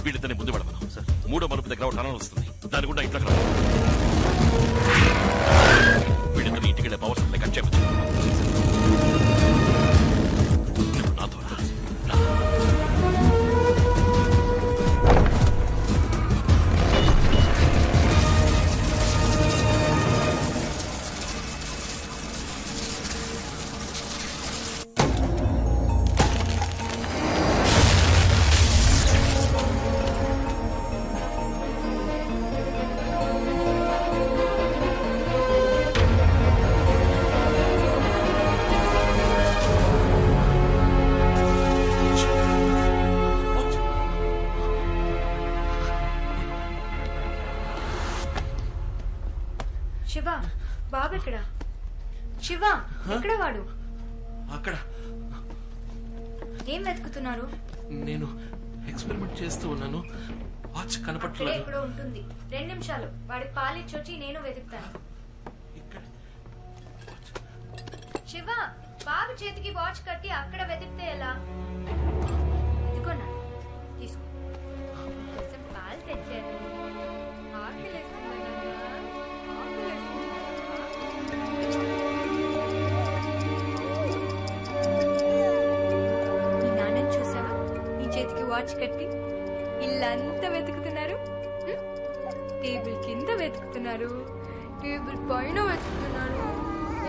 వీళ్ళిద్దరిని ముందు పడమను సార్. మూడో మలుపు దగ్గర ఒక టనల్ వస్తుంది, దాని కూడా ఇంట్లోకి రా. వీళ్ళిద్దరిని ఇంటికి వెళ్ళే పవర్ సప్లై కట్ చేయవచ్చు. నాతో రా. శివ, బాబు ఎక్కడ? శివ, ఎక్కడ వాడు? అక్కడ. ఏం వెతుకుతున్నారు? నేను ఎక్స్పెరిమెంట్ చేస్తూ ఉన్నాను. వాచ్ కనపట్లేదు. ఇక్కడ ఉంటుంది. 2 నిమిషాలు. వాడికి పాలిచ్చొచ్చి నేను వెతుకుతాను. శివ, బాబు చేతికి వాచ్ కట్టి అక్కడ వెతికితే ఎలా? ఇదిగోనా, తీసుకో. పాలు తెచ్చాను. మీ నాన్నని చూసావా? నీ చేతికి వాచ్ కట్టి ఇల్లంతా వెతుకుతున్నారు. టేబుల్ కింద వెతుకుతున్నారు, టేబుల్ పైన వెతుకుతున్నారు.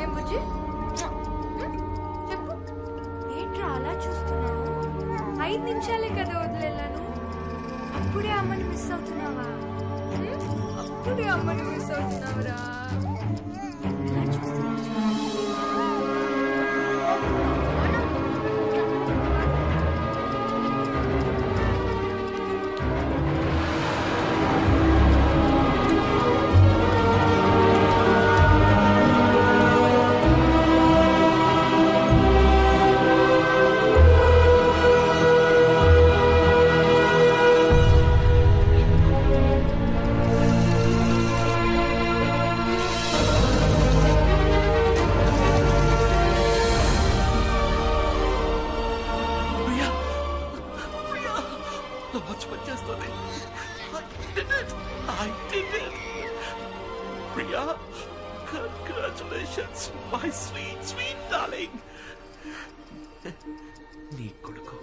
ఏం బుజ్జి, చెప్పు, ఏంట్రా అలా చూస్తున్నావు? 5 నిమిషాలే కదా వదిలేను. అప్పుడే అమ్మని మిస్ అవుతున్నావా? అప్పుడే అమ్మని miss అవుతున్నావురా. Priya, congratulations, my sweet, sweet darling. నీ కొడుకు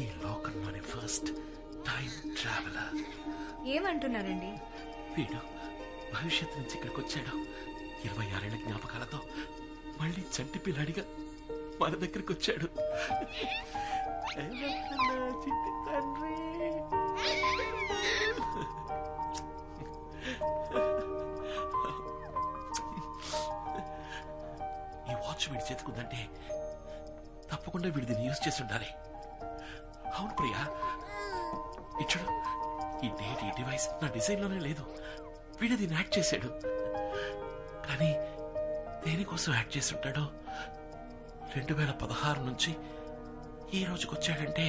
ఈ లోకంలోని ఫస్ట్ టైం ట్రావెలర్. ఏమంటున్నారండి? వీడు భవిష్యత్తు నుంచి ఇక్కడికి వచ్చాడు. 26 ఏళ్ల జ్ఞాపకాలతో మళ్ళీ చంటి పిల్లాడిగా మన దగ్గరికి వచ్చాడు. ఈ వాచ్ వీడి చేతుకుందంటే తప్పకుండా వీడి దీన్ని యూజ్ చేసి ఉండాలి. అవును ప్రియా, ఇచ్చుడు, ఈ డేట్, ఈ డివైస్ నా డిజైన్ లోనే లేదు. వీడు దీన్ని యాడ్ చేశాడు. కానీ దేనికోసం యాడ్ చేసి ఉంటాడో 2016 నుంచి ఈ రోజుకి వచ్చాడంటే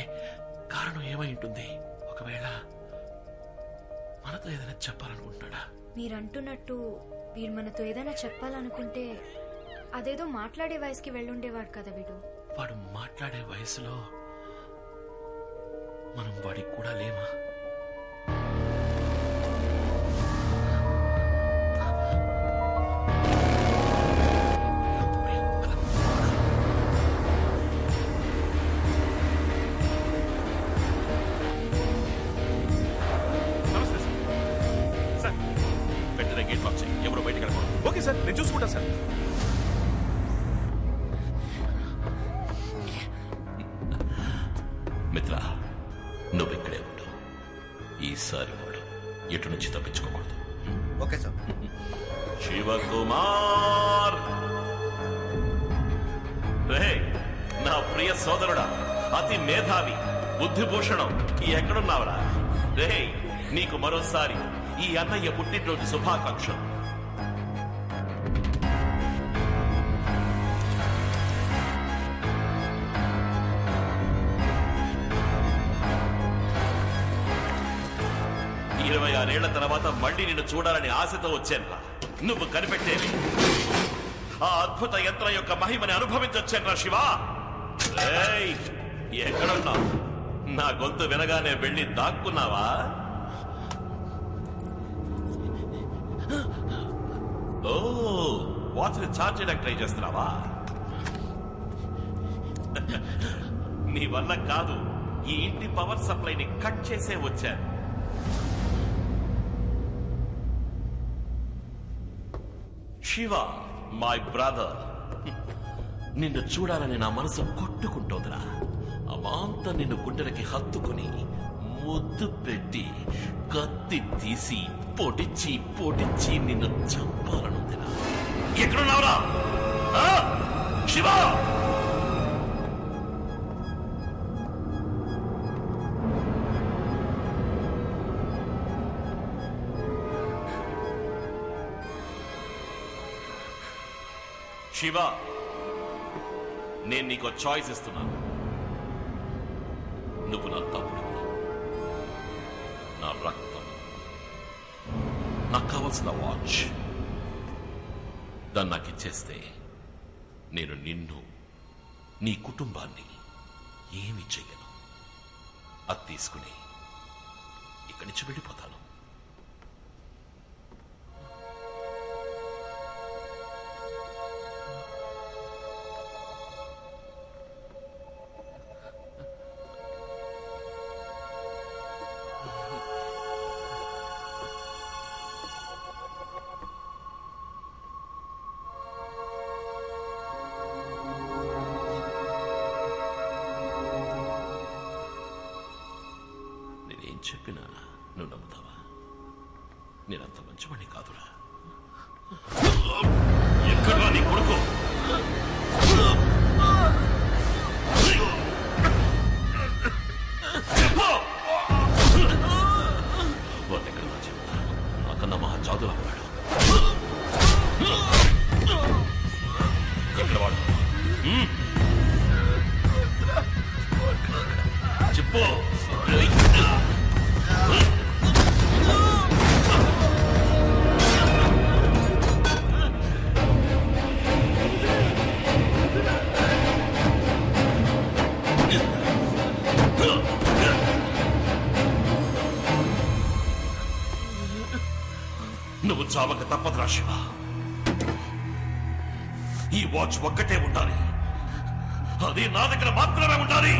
కారణం ఏమై ఉంటుంది? ఒకవేళ మనతో ఏదైనా చెప్పాలనుకుంటున్నాడా? మీరంటున్నట్టు వీడు మనతో ఏదైనా చెప్పాలనుకుంటే అదేదో మాట్లాడే వయసుకి వెళ్ళుండేవాడు కదా వీడు. వాడు మాట్లాడే వయసులో మనం వాడికి కూడా లేమా? ఓకే సార్, నేను చూసుకుంటా సార్. నువ్విక్కడే ఉండు. ఈసారి వాడు ఎటు నుంచి తప్పించుకోకూడదు. Okay sir. శివకుమార్, రే నా ప్రియ సోదరుడా, అతి మేధావి, బుద్ధిభూషణం, ఎక్కడున్నావురా? రే నీకు మరోసారి ఈ అన్నయ్య పుట్టినరోజు శుభాకాంక్షలు. ఇరవై 26 తర్వాత మళ్ళీ నిన్ను చూడాలని ఆశతో వచ్చానురా. నువ్వు కనిపెట్టేవి ఆ అద్భుత యంత్రం యొక్క మహిమని అనుభవించొచ్చానురా శివ. ఎక్కడున్నావు? నా గొంతు వినగానే వెళ్ళి దాక్కున్నావా? ఓ వాచ్ని ఛార్జ్ చేయడానికి ట్రై చేస్తున్నావా? నీ వల్ల కాదు, ఈ ఇంటి పవర్ సప్లైని కట్ చేసే వచ్చాను. శివ, మై బ్రదర్, నిన్ను చూడాలని నా మనసు కొట్టుకుంటోందిరా. అమాంత నిన్ను గుండెలకి హత్తుకుని ముద్దు పెట్టి కత్తి తీసి పొడిచి పొడిచి నిన్ను చంపాలనుందిరా. ఎక్కడున్నావురా శివ? శివ, నేను నీకు చాయిస్ ఇస్తున్నాను. నువ్వు నా తమ్ముడు, నా రక్తం, నాకు కావలసిన వాచ్. దాన్ని నాకు ఇచ్చేస్తే నేను నిన్ను, నీ కుటుంబాన్ని ఏమి చెయ్యను. అది తీసుకుని ఇక్కడి నుంచి వెళ్ళిపోతాను. చెప్పినా నువ్వు నమ్ముతావా? నేనంత మంచివాణ్ణి కాదురా. ఎక్కడా నీ కొడుకు? వాడెక్కడా చెప్తా? నాకన్నా మహా చాదులా ఉన్నాడు. ఎక్కడ వాడు? చెప్పు. నువ్వు చావక తప్పదురా శివ. ఈ వాచ్ ఒక్కటే ఉండాలి, అది నా దగ్గర మాత్రమే ఉండాలి.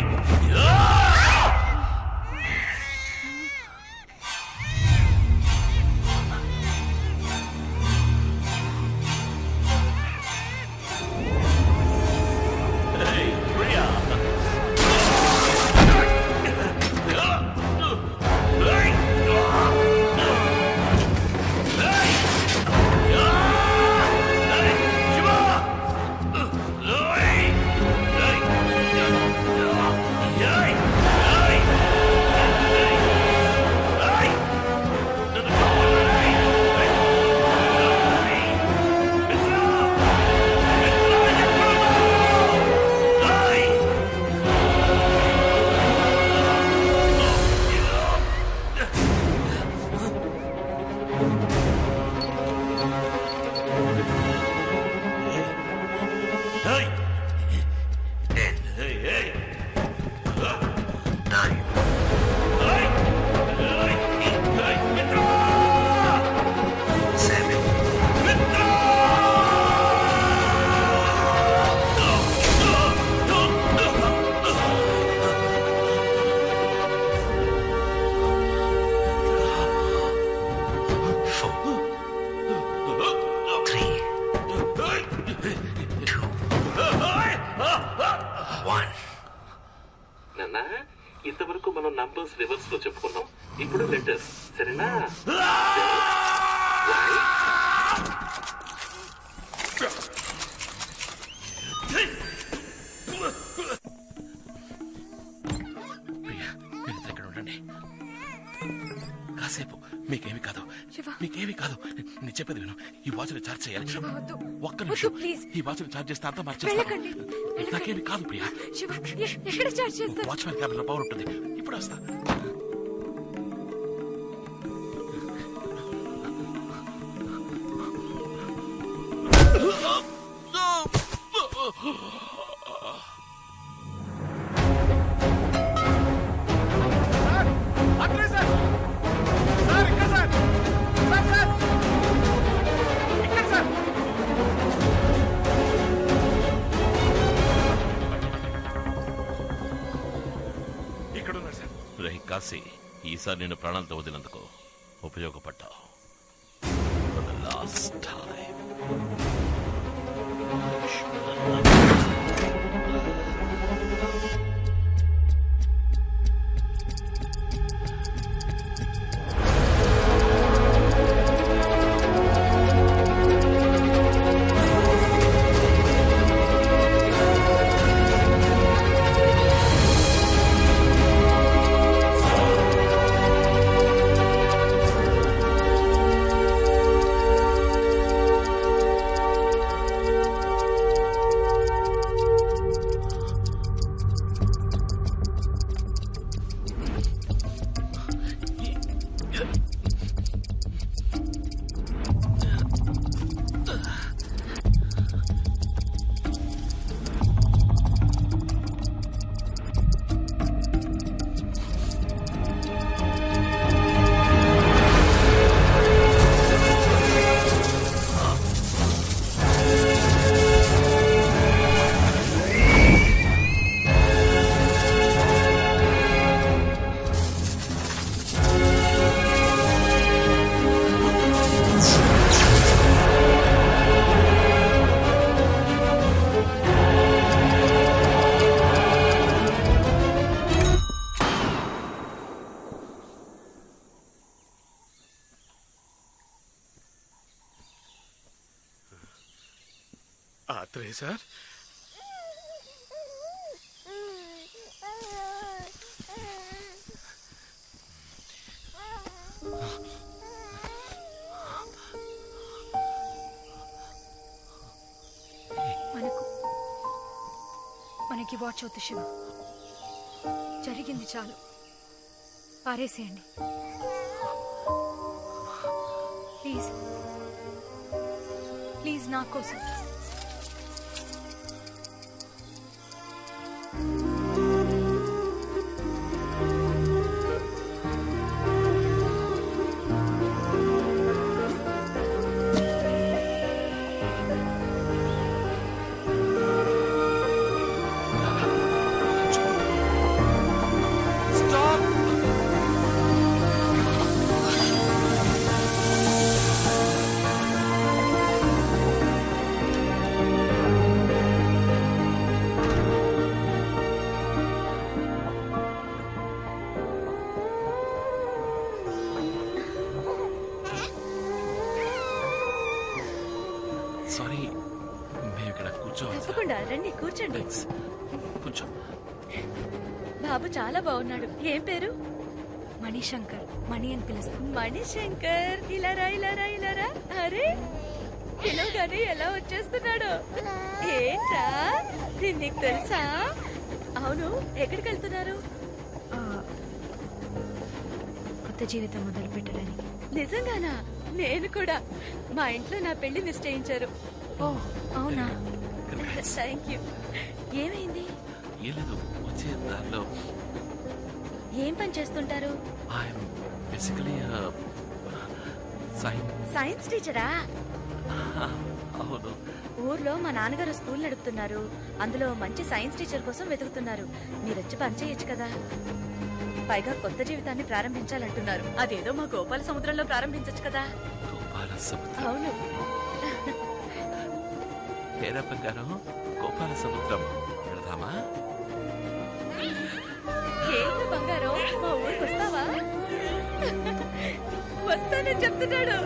Yeah! మనం నంబర్స్ రివర్స్ లో చెప్పుకున్నాం. ఇప్పుడు లెటర్స్, సరేనా? ప్రియా, మీరు ఇక్కడ ఉండండి కాసేపు. మీకేమి కాదు, శివ. మీకేమి కాదు. నేను చెప్పేది విను. ఈ వాచ్ ని ఛార్జ్ చేయాలి. శివ, వద్దు. ఒక్క నిమిషం. ప్లీజ్. ఈ వాచ్ ని ఛార్జ్ చేస్తే అంతా వెళ్ళకండి. మర్చేస్తాను. నాకేమి కాదు ప్రియా. శివ, ఎక్కడ చార్జ్ చేస్తారు? వాచ్మెన్ క్యాబిన్ లో పవర్ ఉంటుంది. ఇప్పుడు వస్తా. రే కాశీ, ఈసారి నేను ప్రాణాలతో వదిలినందుకు ఉపయోగపడ్డావు. For the last time. Sir, మనకి వాచ్ అవుతు శివ. జరిగింది చాలు, పారేసేయండి ప్లీజ్. ప్లీజ్ నా కోసం. సారీ, మేము ఇక్కడ కూర్చోవాలి. తప్పకుండా రండి, కూర్చోండి. కొంచెం. బాబు చాలా బాగున్నాడు. ఏం పేరు? మణిశంకర్. మణి అని పిలుస్తాం. మణిశంకర్. ఇలారా ఇలారా ఇలారా. అరే, పిలవగానే ఎలా వచ్చేస్తున్నాడు. ఏంట్రా, నేను నీకు తెలుసా? అవును, ఎక్కడికి వెళ్తున్నారు? కొత్త జీవితం మొదలు పెట్టడానికి. నిజంగానా? నేను కూడా. మా ఇంట్లో నా పెళ్లి నిశ్చయించారు. ఓ అవునా? Thank you. ఏమైంది? ఏం లేదు, వచ్చే దారిలో. ఏం పని చేస్తుంటారు? సైన్స్ టీచరా? అవును. ఊర్లో మా నాన్నగారు స్కూల్ నడుపుతున్నారు. అందులో మంచి సైన్స్ టీచర్ కోసం వెతుకుతున్నారు. మీరొచ్చి పని చేయొచ్చు కదా. పైగా కొత్త జీవితాన్ని ప్రారంభించాలంటున్నారు. అదేదో మా గోపాల సముద్రంలో ప్రారంభించచ్చు కదా. గోపాల సముద్రం? అవును. పేరా బంగారం, గోపాల సముద్రం వెళదామా? ఏంటి బంగారం, వస్తానని చెప్తున్నాడు.